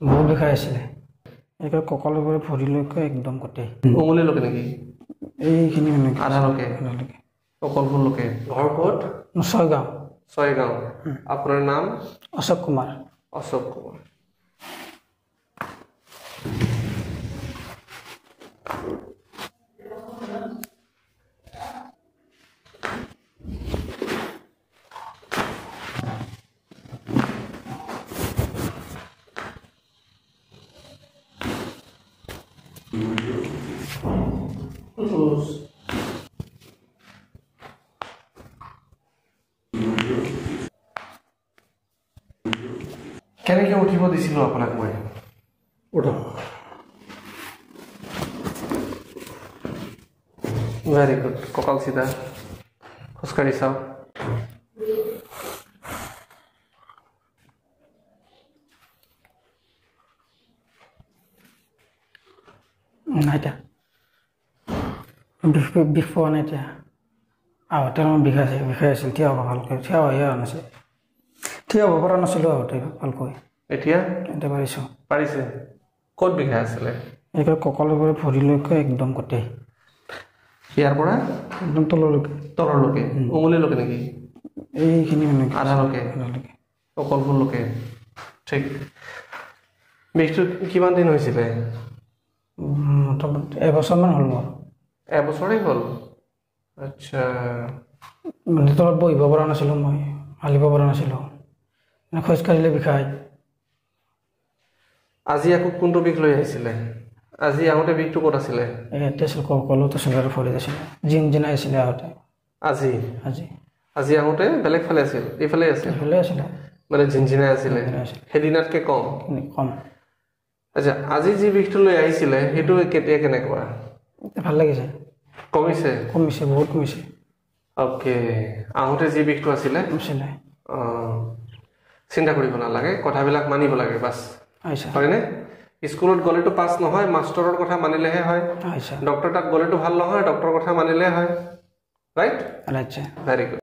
বহুত বিষাই আছিলে একে কঁকালৰ পৰা ভৰিলৈকে একদম গোটেই উঙলিলৈকে নেকি এইখিনি মানে আধালৈকে কঁকালখনলৈকে ঘৰ ক'ত ছয়গাঁও আপোনাৰ নাম অশোক কুমাৰ কেনেকৈ উঠিব দিছিলোঁ আপোনাক মই উঠক ভেৰি গুড কঁকাল চিধা খোজকাঢ়ি চাওক নাই এতিয়া বিষ পোৱা নাই এতিয়া আগতে অলপমান বিষাই আছিল থিয় হ'ব ভালকৈ থিয় হৈয়ে হোৱা নাছিল থিয় হ'ব পৰা নাছিলোঁ আগতে ভালকৈ এতিয়া পাৰিছোঁ পাৰিছে ক'ত বিষাই আছিলে একে কঁকালৰ পৰা ভৰিলৈকে একদম গোটেই ইয়াৰ পৰা একদম তললৈকে উঙলিলৈকে নেকি এইখিনি মানে আধালৈকে কঁকালখনলৈকে ঠিক বিষটো কিমান দিন হৈছিলে মোটামুটি এবছৰমান হ'ল মোৰ এবছৰেই হ'ল আচ্ছা মানে তলত বহিব পৰা নাছিলোঁ মই হালিব পৰা নাছিলোঁ মানে খোজকাঢ়িলে বিষায় আজি আকৌ কোনটো বিষ লৈ আহিছিলে আজি আহোঁতে বিষটো ক'ত আছিলে ইয়াতে আছিল কঁকালত আছিল আৰু ভৰিত আছিলে জিনজিনাই আছিলে আগতে আজি আহোঁতে বেলেগ ফালে আছিল এইফালে আছিলে মানে জিনজিনাই আছিলে সেইদিনাতকৈ কম আচ্ছা আজি যি বিষটো লৈ আহিছিলে সেইটো কেতিয়া কেনেকুৱা ভাল লাগিছে কমিছে বহুত কমিছে অ'কে আহোঁতে যি বিষটো আছিলে চিন্তা কৰিব নালাগে কথাবিলাক মানিব লাগে বাছ হয়নে স্কুলত গ'লেতো পাছ নহয় মাষ্টৰৰ কথা মানিলেহে হয় ডক্টৰ তাত গ'লেতো ভাল নহয় ডক্টৰৰ কথা মানিলেহে হয় ৰাইট ভেৰি গুড